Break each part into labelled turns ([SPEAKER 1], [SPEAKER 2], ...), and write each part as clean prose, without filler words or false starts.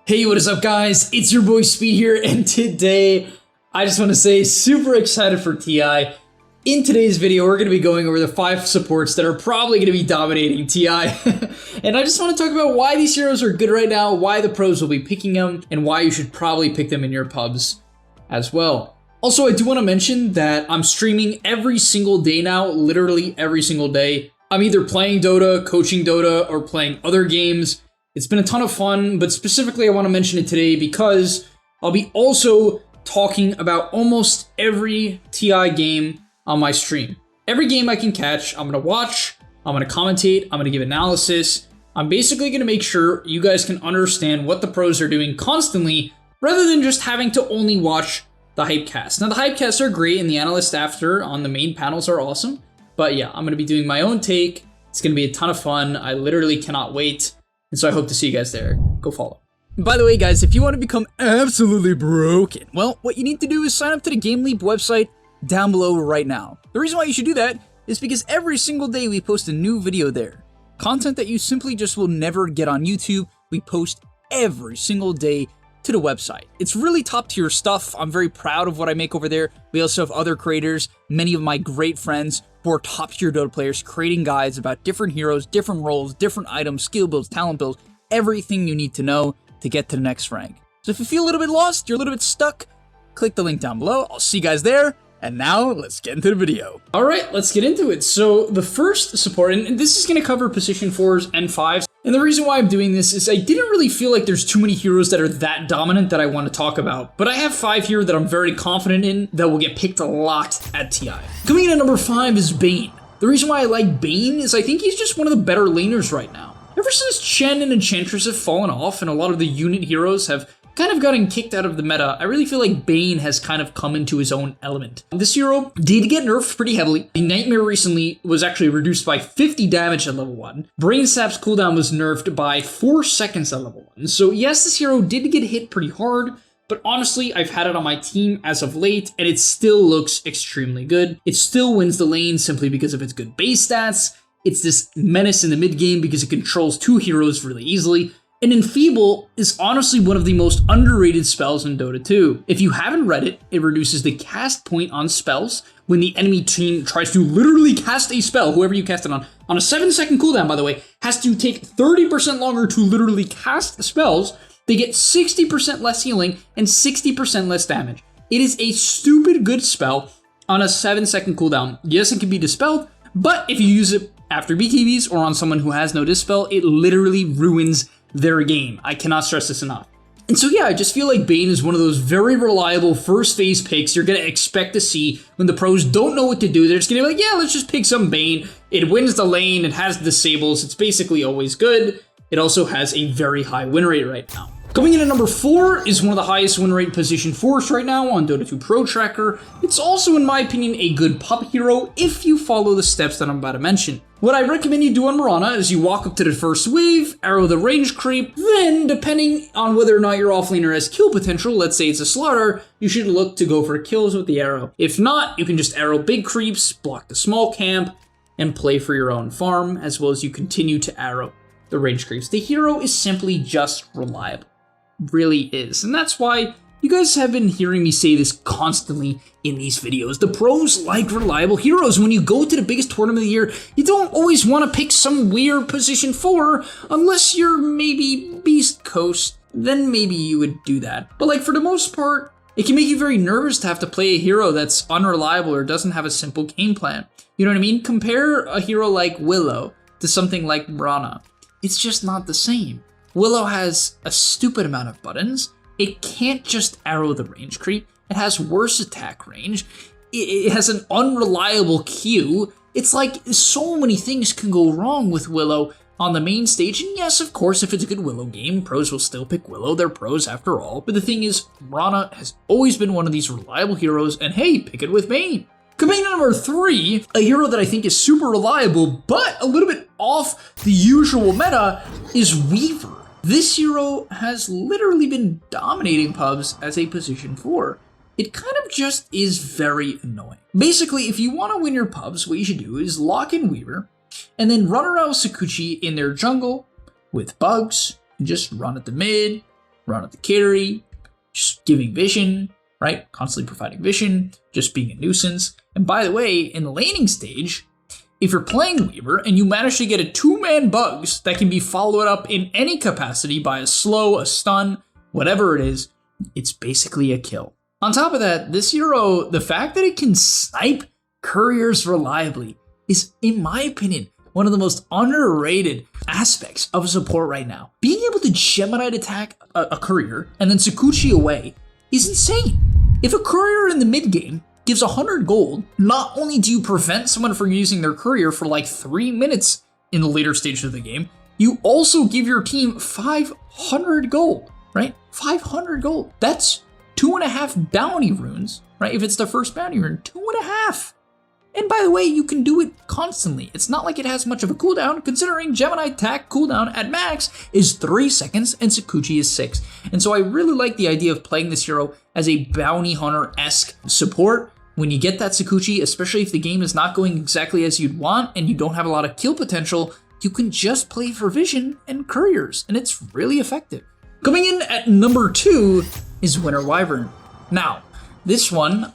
[SPEAKER 1] Hey, what is up guys? It's your boy Speed here, and today I just want to say super excited for TI. In today's video, we're going to be going over the 5 supports that are probably going to be dominating TI. And I just want to talk about why these heroes are good right now, why the pros will be picking them, and why you should probably pick them in your pubs as well. Also, I do want to mention that I'm streaming every single day now, literally every single day. I'm either playing Dota, coaching Dota, or playing other games. It's been a ton of fun, but specifically I want to mention it today because I'll be also talking about almost every TI game on my stream. Every game I can catch, I'm going to watch, I'm going to commentate, I'm going to give analysis. I'm basically going to make sure you guys can understand what the pros are doing constantly rather than just having to only watch the hypecasts. Now the hypecasts are great and the analysts after on the main panels are awesome, but yeah, I'm going to be doing my own take. It's going to be a ton of fun. I literally cannot wait. And so I hope to see you guys there. Go follow. By the way, guys, if you want to become absolutely broken, well, what you need to do is sign up to the GameLeap website down below right now. The reason why you should do that is because every single day we post a new video there. Content that you simply just will never get on YouTube, we post every single day to the website. It's really top tier stuff. I'm very proud of what I make over there. We also have other creators, many of my great friends who are top tier Dota players, creating guides about different heroes, different roles, different items, skill builds, talent builds, everything you need to know to get to the next rank. So if you feel a little bit lost, you're a little bit stuck, click the link down below. I'll see you guys there. And now let's get into the video. All right, let's get into it. So the first support, and this is going to cover position 4s and 5s. And the reason why I'm doing this is I didn't really feel like there's too many heroes that are that dominant that I want to talk about. But I have 5 here that I'm very confident in that will get picked a lot at TI. Coming in at number 5 is Bane. The reason why I like Bane is I think he's just one of the better laners right now. Ever since Chen and Enchantress have fallen off and a lot of the unit heroes have kind of gotten kicked out of the meta, I really feel like Bane has kind of come into his own element. This hero did get nerfed pretty heavily. The Nightmare recently was actually reduced by 50 damage at level 1. Brain Sap's cooldown was nerfed by 4 seconds at level 1. So yes, this hero did get hit pretty hard, but honestly, I've had it on my team as of late, and it still looks extremely good. It still wins the lane simply because of its good base stats. It's this menace in the mid game because it controls 2 heroes really easily. And Enfeeble is honestly one of the most underrated spells in Dota 2. If you haven't read it, it reduces the cast point on spells when the enemy team tries to literally cast a spell, whoever you cast it on a 7-second cooldown, by the way, has to take 30% longer to literally cast spells. They get 60% less healing and 60% less damage. It is a stupid good spell on a 7-second cooldown. Yes, it can be dispelled, but if you use it after BKBs or on someone who has no dispel, it literally ruins their game. I cannot stress this enough. And so yeah, I just feel like Bane is one of those very reliable first phase picks you're going to expect to see when the pros don't know what to do. They're just going to be like, yeah, let's just pick some Bane. It wins the lane, it has disables, it's basically always good. It also has a very high win rate right now. Coming in at number 4 is one of the highest win rate position 4s right now on Dota 2 Pro Tracker. It's also, in my opinion, a good pub hero if you follow the steps that I'm about to mention. What I recommend you do on Mirana is you walk up to the first wave, arrow the range creep, then depending on whether or not your offlaner has kill potential, let's say it's a slaughter, you should look to go for kills with the arrow. If not, you can just arrow big creeps, block the small camp, and play for your own farm, as well as you continue to arrow the range creeps. The hero is simply just reliable. Really is. And that's why you guys have been hearing me say this constantly in these videos. The pros like reliable heroes. When you go to the biggest tournament of the year, you don't always want to pick some weird position 4 unless you're maybe Beast Coast. Then maybe you would do that. But like for the most part, it can make you very nervous to have to play a hero that's unreliable or doesn't have a simple game plan. You know what I mean? Compare a hero like Willow to something like Mirana. It's just not the same. Willow has a stupid amount of buttons. It can't just arrow the range creep. It has worse attack range. It has an unreliable Q. It's like so many things can go wrong with Willow on the main stage. And yes, of course, if it's a good Willow game, pros will still pick Willow. They're pros after all. But the thing is, Mirana has always been one of these reliable heroes. And hey, pick it with Bane. Coming in at number 3, a hero that I think is super reliable, but a little bit off the usual meta, is Wyvern. This hero has literally been dominating pubs as a position 4. It kind of just is very annoying. Basically, if you want to win your pubs, what you should do is lock in Wyvern, and then run around Sakuchi in their jungle with bugs, and just run at the mid, run at the carry, just giving vision, right? Constantly providing vision, just being a nuisance. And by the way, in the laning stage, if you're playing Weaver and you manage to get a 2-man bugs that can be followed up in any capacity by a slow, a stun, whatever it is, it's basically a kill. On top of that, this hero, the fact that it can snipe couriers reliably is, in my opinion, one of the most underrated aspects of support right now. Being able to Gemini attack a courier and then Sakuchi away is insane. If a courier in the mid game gives 100 gold, not only do you prevent someone from using their courier for like 3 minutes in the later stages of the game, you also give your team 500 gold, right? 500 gold. That's 2.5 bounty runes, right? If it's the first bounty rune, 2.5. And by the way, you can do it constantly. It's not like it has much of a cooldown, considering Gemini attack cooldown at max is 3 seconds and Sakuchi is 6. And so I really like the idea of playing this hero as a bounty hunter-esque support. When you get that Sakuchi, especially if the game is not going exactly as you'd want and you don't have a lot of kill potential, you can just play for vision and couriers, and it's really effective. Coming in at number 2 is Winter Wyvern. Now, this one,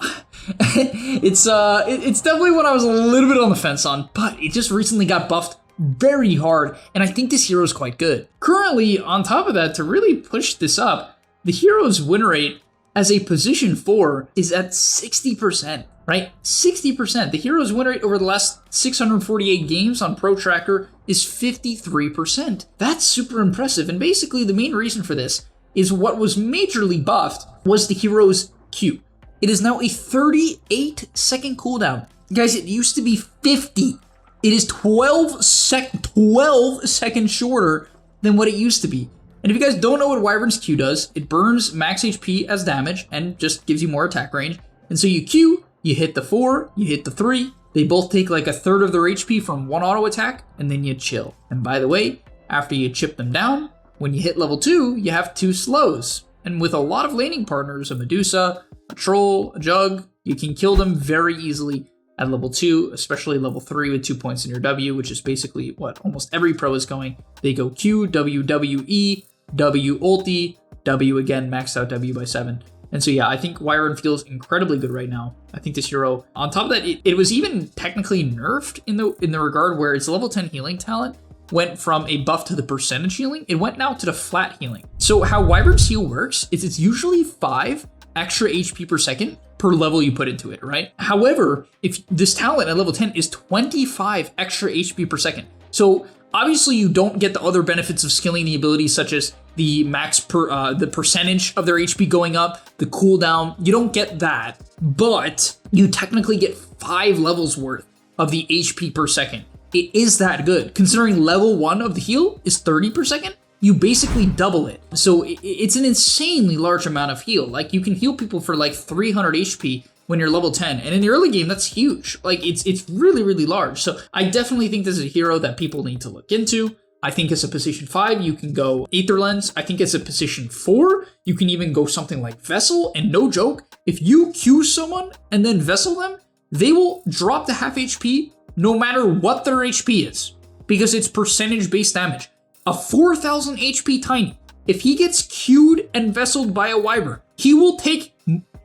[SPEAKER 1] it's definitely one I was a little bit on the fence on, but it just recently got buffed very hard, and I think this hero is quite good. Currently, on top of that, to really push this up, the hero's win rate as a position 4 is at 60%, right? 60%. The hero's win rate over the last 648 games on Pro Tracker is 53%. That's super impressive, and basically the main reason for this is what was majorly buffed was the hero's Q. It is now a 38-second cooldown. Guys, it used to be 50. It is 12 seconds shorter than what it used to be. And if you guys don't know what Wyvern's Q does, it burns max HP as damage and just gives you more attack range. And so you Q, you hit the 4, you hit the 3. They both take like a third of their HP from one auto attack, and then you chill. And by the way, after you chip them down, when you hit level 2, you have 2 slows. And with a lot of laning partners, a Medusa, a Troll, a Jug, you can kill them very easily at level 2, especially level 3 with 2 points in your W, which is basically what almost every pro is going. They go Q, W, W, E, W, ulti, W again, maxed out W by 7. And so yeah, I think Wyvern feels incredibly good right now. I think this hero, on top of that, it was even technically nerfed in the regard where its level 10 healing talent went from a buff to the percentage healing. It went now to the flat healing. So how Wyvern's heal works is it's usually 5 extra HP per second per level you put into it, right? However, if this talent at level 10 is 25 extra HP per second. So obviously you don't get the other benefits of skilling the abilities such as the the percentage of their HP going up, the cooldown. You don't get that, but you technically get 5 levels worth of the HP per second. It is that good. Considering level 1 of the heal is 30 per second, you basically double it. So it's an insanely large amount of heal. Like you can heal people for like 300 HP when you're level 10. And in the early game, that's huge. Like it's really, really large. So I definitely think this is a hero that people need to look into. I think as a position 5, you can go Aether Lens. I think as a position 4, you can even go something like Vessel. And no joke, if you Q someone and then Vessel them, they will drop to half HP no matter what their HP is, because it's percentage-based damage. A 4,000 HP Tiny, if he gets Q'd and Vesseled by a Wyvern, he will take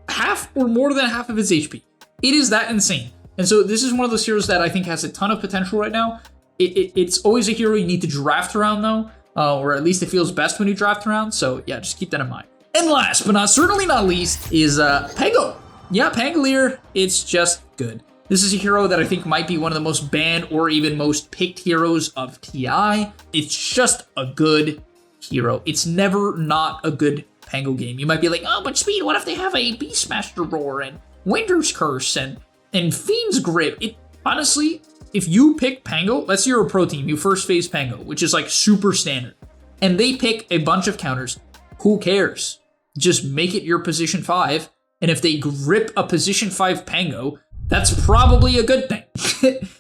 [SPEAKER 1] half or more than half of his HP. It is that insane. And so this is one of those heroes that I think has a ton of potential right now. It's always a hero you need to draft around though, or at least it feels best when you draft around. So yeah, just keep that in mind. And last but certainly not least is Pango. Yeah, Pangolier, it's just good. This is a hero that I think might be one of the most banned or even most picked heroes of TI. It's just a good hero. It's never not a good Pango game. You might be like, oh, but Speed, what if they have a Beastmaster Roar and Winter's Curse and Fiend's Grip? Honestly, if you pick Pango, let's say you're a pro team, you first phase Pango, which is like super standard, and they pick a bunch of counters, who cares? Just make it your position 5, and if they grip a position 5 Pango, that's probably a good thing.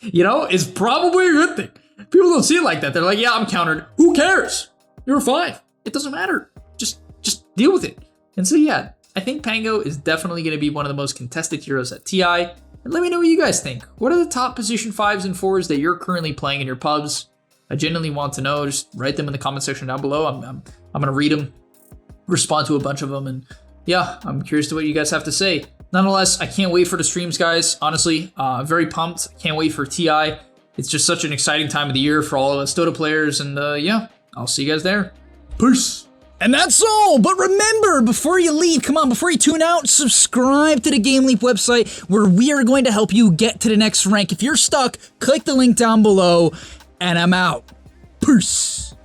[SPEAKER 1] You know, it's probably a good thing. People don't see it like that. They're like, yeah, I'm countered. Who cares? You're a 5. It doesn't matter. Just deal with it. And so, yeah, I think Pango is definitely going to be one of the most contested heroes at TI. And let me know what you guys think. What are the top position 5s and 4s that you're currently playing in your pubs? I genuinely want to know. Just write them in the comment section down below. I'm going to read them respond to a bunch of them, and yeah, I'm curious to what you guys have to say. Nonetheless, I can't wait for the streams, guys. Honestly, very pumped. Can't wait for TI. It's just such an exciting time of the year for all of us Dota players, and yeah, I'll see you guys there. Peace.
[SPEAKER 2] And that's all, but remember, before you leave, come on, before you tune out, subscribe to the GameLeap website where we are going to help you get to the next rank. If you're stuck, click the link down below, and I'm out. Peace.